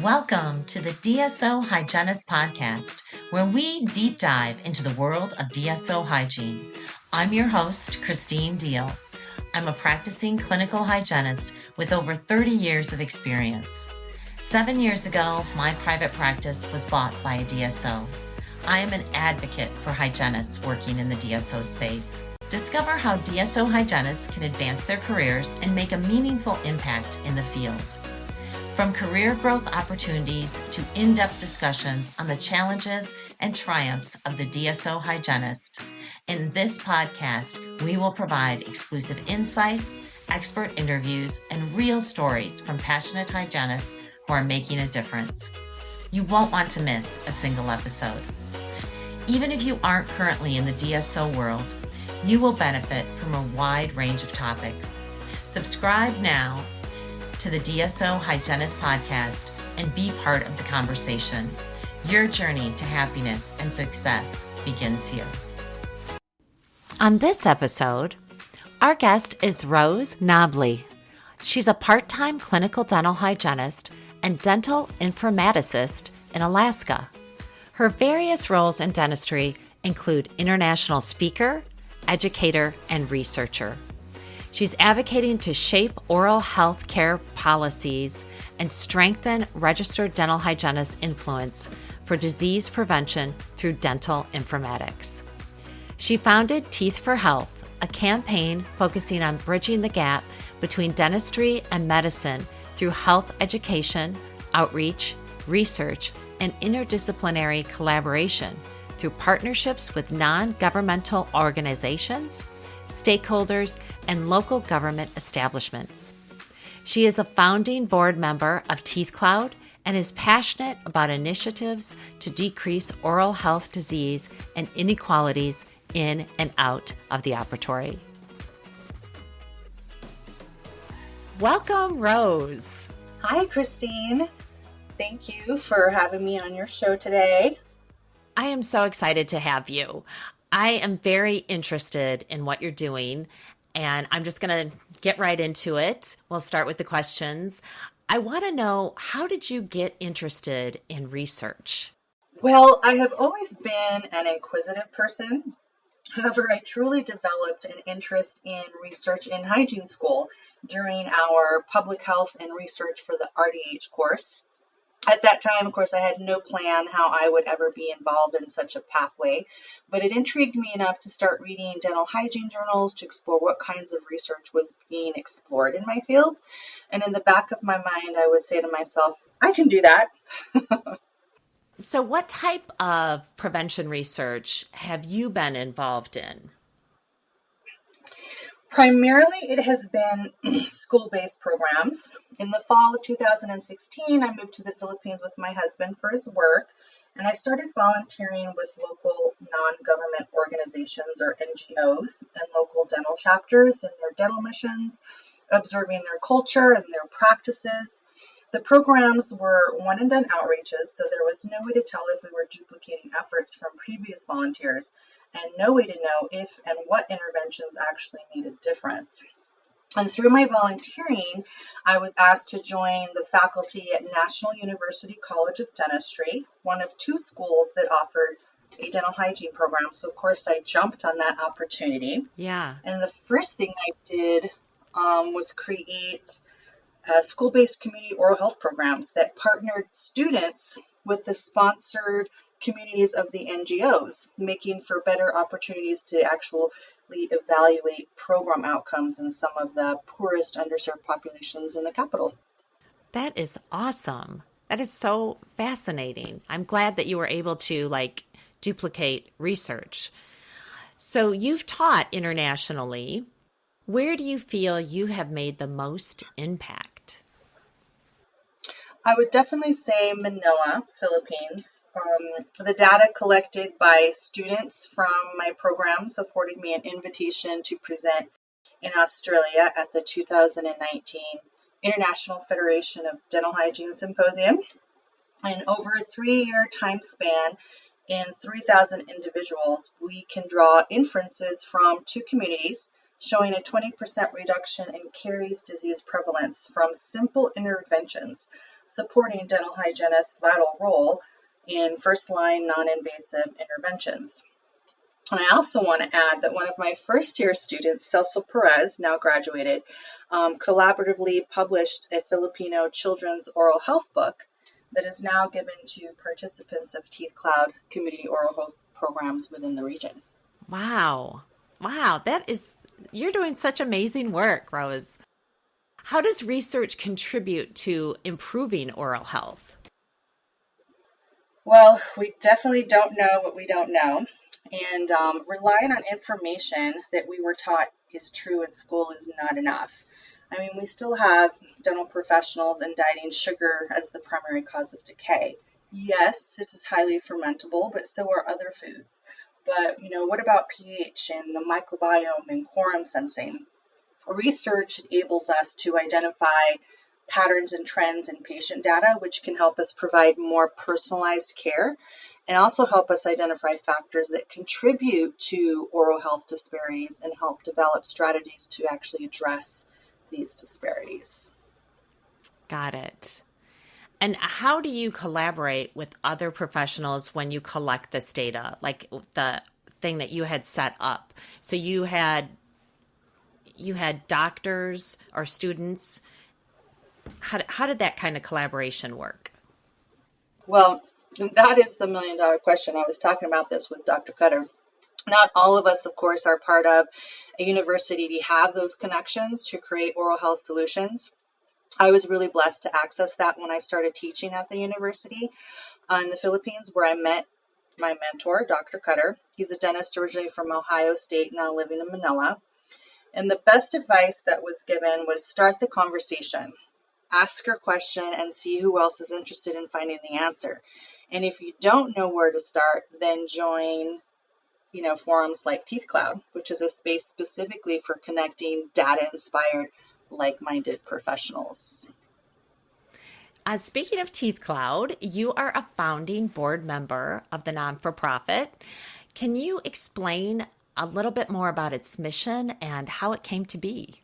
Welcome to the DSO Hygienist podcast, where we deep dive into the world of DSO hygiene. I'm your host, Christine Deal. I'm a practicing clinical hygienist with over 30 years of experience. 7 years ago, my private practice was bought by a DSO. I am an advocate for hygienists working in the DSO space. Discover how DSO hygienists can advance their careers and make a meaningful impact in the field. From career growth opportunities to in-depth discussions on the challenges and triumphs of the DSO hygienist, in this podcast, we will provide exclusive insights, expert interviews, and real stories from passionate hygienists who are making a difference. You won't want to miss a single episode. Even if you aren't currently in the DSO world, you will benefit from a wide range of topics. Subscribe now to the DSO Hygienist podcast and be part of the conversation. Your journey to happiness and success begins here. On this episode, our guest is Rose Nobbley. She's a part-time clinical dental hygienist and dental informaticist in Alaska. Her various roles in dentistry include international speaker, educator, and researcher. She's advocating to shape oral health care policies and strengthen registered dental hygienists' influence for disease prevention through dental informatics. She founded Teeth for Health, a campaign focusing on bridging the gap between dentistry and medicine through health education, outreach, research, and interdisciplinary collaboration through partnerships with non-governmental organizations, stakeholders, and local government establishments. She is a founding board member of Teethcloud and is passionate about initiatives to decrease oral health disease and inequalities in and out of the operatory. Welcome, Rose. Hi, Christine. Thank you for having me on your show today. I am so excited to have you. I am very interested in what you're doing, and I'm just going to get right into it. We'll start with the questions. I want to know, how did you get interested in research? Well, I have always been an inquisitive person. However, I truly developed an interest in research in hygiene school during our public health and research for the RDH course. At that time, of course, I had no plan how I would ever be involved in such a pathway, but it intrigued me enough to start reading dental hygiene journals to explore what kinds of research was being explored in my field. And in the back of my mind, I would say to myself, I can do that. So what type of prevention research have you been involved in? Primarily, it has been school-based programs. In the fall of 2016, I moved to the Philippines with my husband for his work, and I started volunteering with local non-government organizations, or NGOs, and local dental chapters in their dental missions, observing their culture and their practices. The programs were one-and-done outreaches, so there was no way to tell if we were duplicating efforts from previous volunteers, and no way to know if and what interventions actually made a difference. And through my volunteering, I was asked to join the faculty at National University College of Dentistry, one of two schools that offered a dental hygiene program. So, of course, I jumped on that opportunity. Yeah. And the first thing I did was create school-based community oral health programs that partnered students with the sponsored communities of the NGOs, making for better opportunities to actually evaluate program outcomes in some of the poorest underserved populations in the capital. That is awesome. That is so fascinating. I'm glad that you were able to duplicate research. So you've taught internationally. Where do you feel you have made the most impact? I would definitely say Manila, Philippines. The data collected by students from my programs afforded me an invitation to present in Australia at the 2019 International Federation of Dental Hygiene Symposium. And over a 3-year time span, in 3,000 individuals, we can draw inferences from two communities showing a 20% reduction in caries disease prevalence from simple interventions supporting dental hygienists' vital role in first-line non-invasive interventions. And I also want to add that one of my first-year students, Cecil Perez, now graduated, collaboratively published a Filipino children's oral health book that is now given to participants of Teethcloud community oral health programs within the region. Wow. Wow. You're doing such amazing work, Rose. How does research contribute to improving oral health? Well, we definitely don't know what we don't know. And relying on information that we were taught is true in school is not enough. I mean, we still have dental professionals indicting sugar as the primary cause of decay. Yes, it is highly fermentable, but so are other foods. But, what about pH and the microbiome and quorum sensing? Research enables us to identify patterns and trends in patient data, which can help us provide more personalized care and also help us identify factors that contribute to oral health disparities and help develop strategies to actually address these disparities. Got it. And how do you collaborate with other professionals when you collect this data, like the thing that you had set up? So you had doctors or students. How did that kind of collaboration work? Well, that is the million-dollar question. I was talking about this with Dr. Cutter. Not all of us, of course, are part of a university to have those connections to create oral health solutions. I was really blessed to access that when I started teaching at the university in the Philippines, where I met my mentor, Dr. Cutter. He's a dentist originally from Ohio State, now living in Manila. And the best advice that was given was start the conversation. Ask your question and see who else is interested in finding the answer. And if you don't know where to start, then join, forums like Teethcloud, which is a space specifically for connecting data-inspired, like-minded professionals. Speaking of Teethcloud, you are a founding board member of the non-for-profit. Can you explain a little bit more about its mission and how it came to be?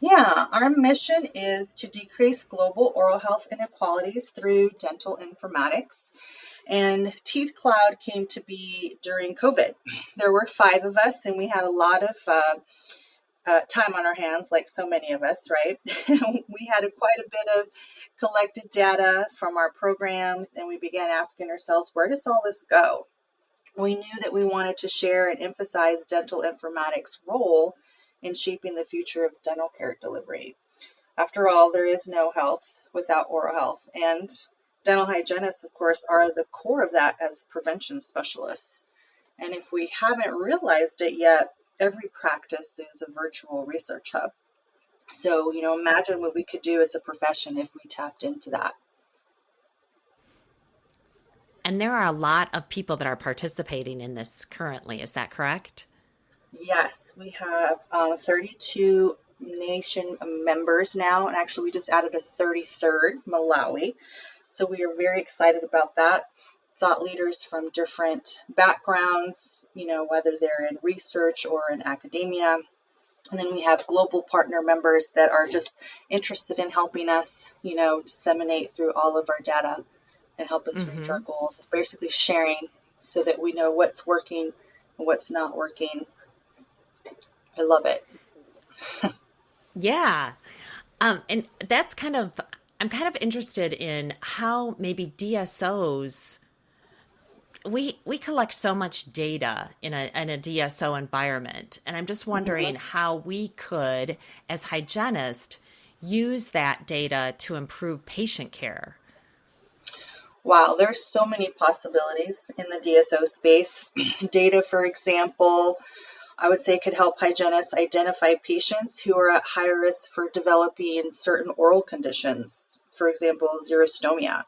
Yeah, our mission is to decrease global oral health inequalities through dental informatics. And Teethcloud came to be during COVID. There were 5 of us, and we had a lot of time on our hands, like so many of us, right? We had quite a bit of collected data from our programs, and we began asking ourselves, where does all this go? We knew that we wanted to share and emphasize dental informatics' role in shaping the future of dental care delivery. After all, there is no health without oral health, and dental hygienists, of course, are the core of that as prevention specialists. And if we haven't realized it yet, every practice is a virtual research hub. So, imagine what we could do as a profession if we tapped into that. And there are a lot of people that are participating in this currently. Is that correct? Yes, we have 32 nation members now, and actually we just added a 33rd, Malawi. So we are very excited about that. Thought leaders from different backgrounds, whether they're in research or in academia. And then we have global partner members that are just interested in helping us, disseminate through all of our data and help us reach our goals. It's basically sharing so that we know what's working and what's not working. I love it. Yeah. And that's I'm kind of interested in how maybe DSOs, we collect so much data in a DSO environment. And I'm just wondering how we could, as hygienists, use that data to improve patient care. Wow, there's so many possibilities in the DSO space. Data, for example, I would say could help hygienists identify patients who are at higher risk for developing certain oral conditions, for example, xerostomia,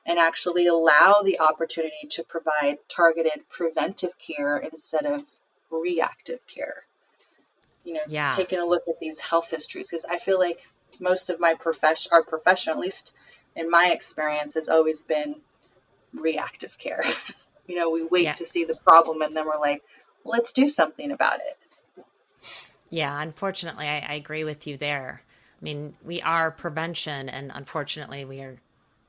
and actually allow the opportunity to provide targeted preventive care instead of reactive care. Taking a look at these health histories, because I feel like most of our profession, at least in my experience, has always been reactive care. We wait to see the problem and then we're like, let's do something about it. Yeah, unfortunately, I agree with you there. mean, we are prevention, and unfortunately, we are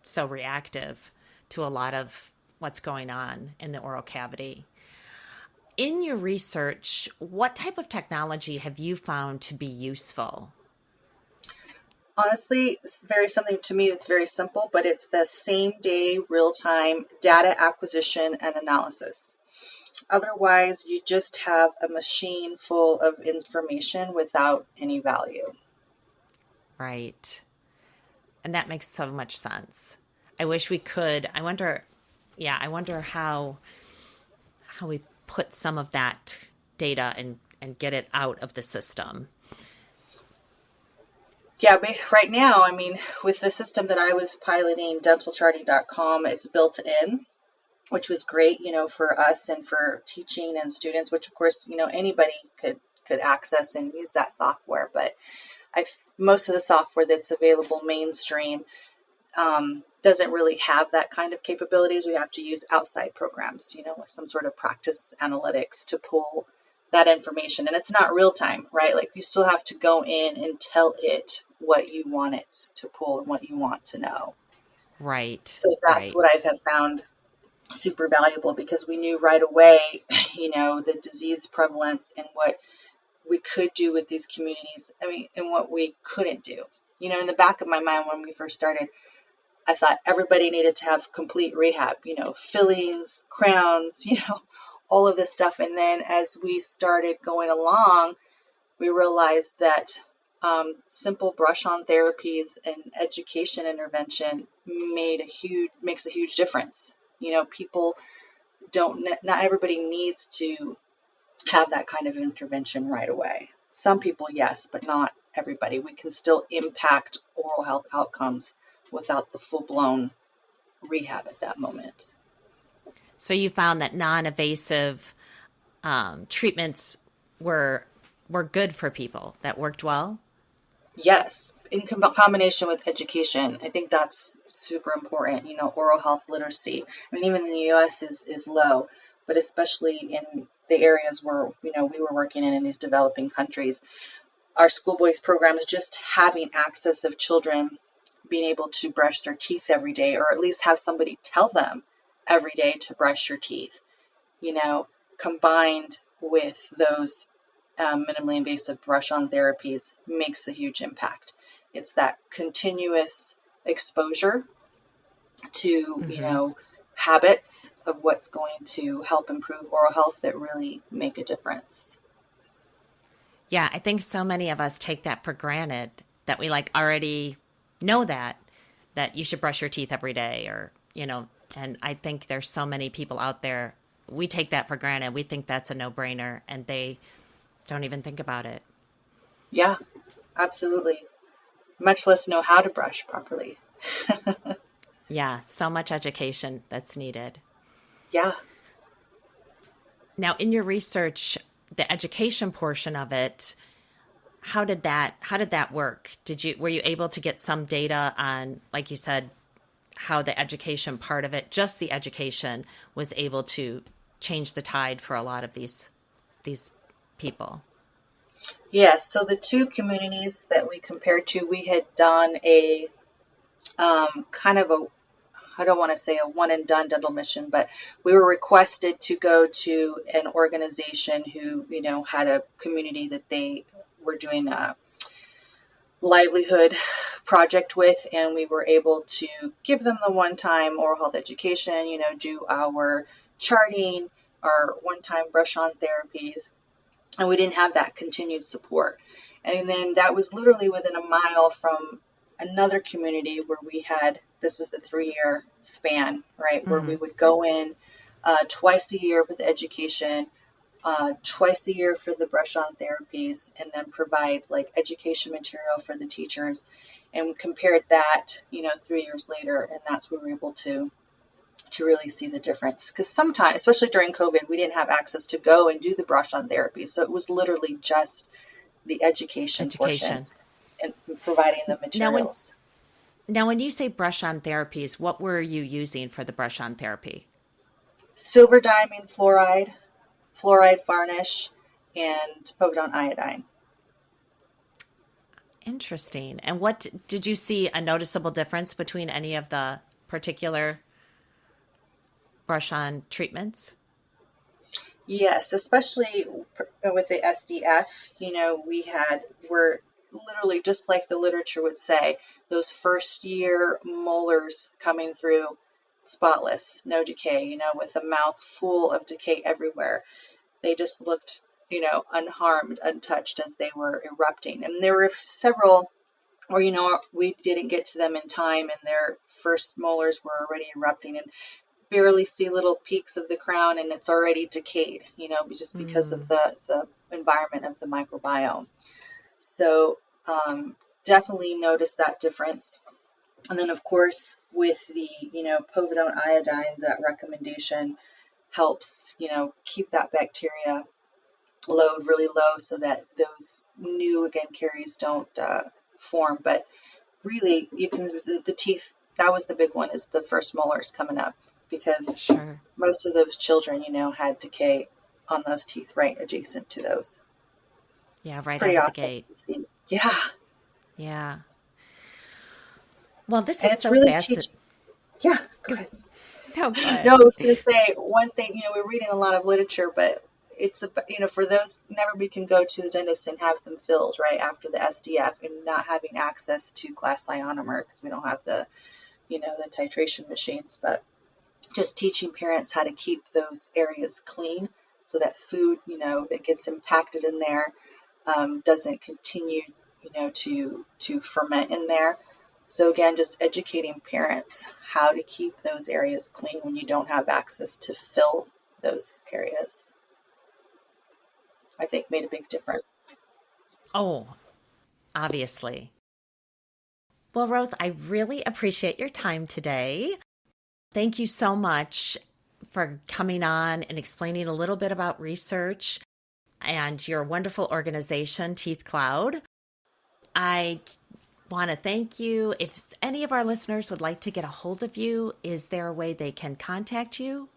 so reactive to a lot of what's going on in the oral cavity. In your research, what type of technology have you found to be useful? Honestly, it's something to me that's very simple, but it's the same day, real time data acquisition and analysis. Otherwise, you just have a machine full of information without any value. Right. And that makes so much sense. I wish we could. I wonder how we put some of that data and get it out of the system. Yeah, but right now, I mean, with the system that I was piloting, dentalcharting.com, it's built in, which was great, for us and for teaching and students, which of course, anybody could access and use that software. But most of the software that's available mainstream doesn't really have that kind of capabilities. We have to use outside programs, with some sort of practice analytics to pull that information. And it's not real time, right? Like you still have to go in and tell it what you want it to pull and what you want to know. Right. So that's what I have found super valuable, because we knew right away, the disease prevalence and what we could do with these communities. I mean, and what we couldn't do. In the back of my mind when we first started, I thought everybody needed to have complete rehab, fillings, crowns, all of this stuff. And then as we started going along, we realized that simple brush-on therapies and education intervention makes a huge difference. People not everybody needs to have that kind of intervention right away. Some people, yes, but not everybody. We can still impact oral health outcomes without the full-blown rehab at that moment. So you found that non-invasive treatments were good for people, that worked well? Yes, in combination with education. I think that's super important. Oral health literacy. I mean, even in the U.S. is low, but especially in the areas where, we were working in these developing countries, our schoolboys programs, just having access of children being able to brush their teeth every day, or at least have somebody tell them every day to brush your teeth, combined with those minimally invasive brush-on therapies, makes a huge impact. It's that continuous exposure to, habits of what's going to help improve oral health that really make a difference. Yeah, I think so many of us take that for granted, that we already know that you should brush your teeth every day, or, and I think there's so many people out there, we take that for granted. We think that's a no-brainer, and they don't even think about it. Yeah, absolutely. Much less know how to brush properly. Yeah, so much education that's needed. Yeah. Now, in your research, the education portion of it, how did that work? Were you able to get some data on, like you said, how the education part of it, just the education, was able to change the tide for a lot of these people? Yes. So the two communities that we compared to, we had done a kind of a, I don't want to say a one and done dental mission, but we were requested to go to an organization who, had a community that they were doing a livelihood project with, and we were able to give them the one-time oral health education, do our charting, our one-time brush-on therapies, and we didn't have that continued support. And then that was literally within a mile from another community where we had, this is the 3-year span, right, where we would go in twice a year for the education, twice a year for the brush-on therapies, and then provide education material for the teachers. And we compared that, 3 years later, and that's where we were able to really see the difference. Because sometimes, especially during COVID, we didn't have access to go and do the brush-on therapy. So it was literally just the education portion and providing the materials. Now, when you say brush-on therapies, what were you using for the brush-on therapy? Silver diamine fluoride varnish, and povidone iodine. Interesting. And what did you see a noticeable difference between any of the particular brush-on treatments? Yes, especially with the SDF, we're literally just like the literature would say, those first year molars coming through spotless, no decay, with a mouth full of decay everywhere. They just looked, unharmed, untouched as they were erupting. And there were several where, we didn't get to them in time and their first molars were already erupting, and barely see little peaks of the crown and it's already decayed, just because of the environment of the microbiome. So definitely notice that difference. And then, of course, with the, povidone iodine, that recommendation helps, keep that bacteria load really low so that those new, again, caries don't form. But really, you can, the teeth, that was the big one, is the first molars coming up, because Sure. most of those children, had decay on those teeth right adjacent to those. Yeah, It's right pretty out of awesome the gate. to see. Yeah. Yeah. Well, this And is it's so really fascinating. yeah, go ahead. No, go ahead. No, I was going to say one thing, we're reading a lot of literature, but it's, for those, never we can go to the dentist and have them filled right after the SDF and not having access to glass ionomer because we don't have the, the titration machines, but just teaching parents how to keep those areas clean so that food, that gets impacted in there doesn't continue, to ferment in there. So again, just educating parents how to keep those areas clean when you don't have access to fill those areas, I think made a big difference. Oh, obviously. Well, Rose, I really appreciate your time today. Thank you so much for coming on and explaining a little bit about research and your wonderful organization, Teethcloud. I want to thank you. If any of our listeners would like to get a hold of you, is there a way they can contact you?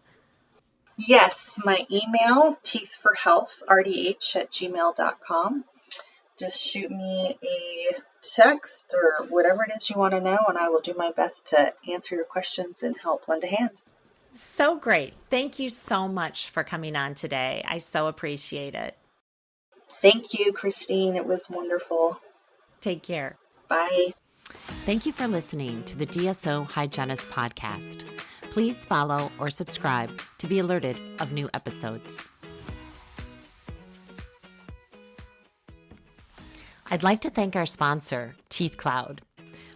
Yes, my email, teethforhealthrdh@gmail.com. Just shoot me a text or whatever it is you want to know, and I will do my best to answer your questions and help lend a hand. So great. Thank you so much for coming on today. I so appreciate it. Thank you, Christine. It was wonderful. Take care. Bye. Thank you for listening to the DSO Hygienist podcast. Please follow or subscribe to be alerted of new episodes. I'd like to thank our sponsor, Teethcloud.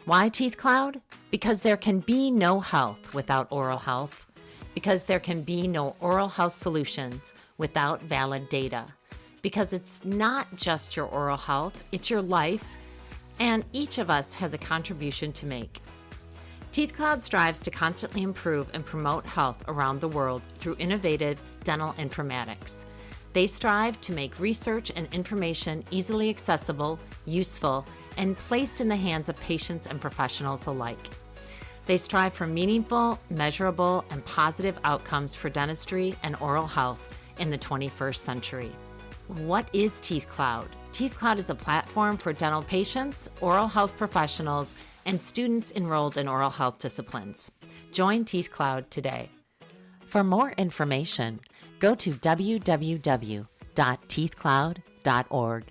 Why Teethcloud? Because there can be no health without oral health. Because there can be no oral health solutions without valid data. Because it's not just your oral health, it's your life, and each of us has a contribution to make. Teethcloud strives to constantly improve and promote health around the world through innovative dental informatics. They strive to make research and information easily accessible, useful, and placed in the hands of patients and professionals alike. They strive for meaningful, measurable, and positive outcomes for dentistry and oral health in the 21st century. What is Teethcloud? Teethcloud is a platform for dental patients, oral health professionals, and students enrolled in oral health disciplines. Join Teethcloud today. For more information, go to www.teethcloud.org.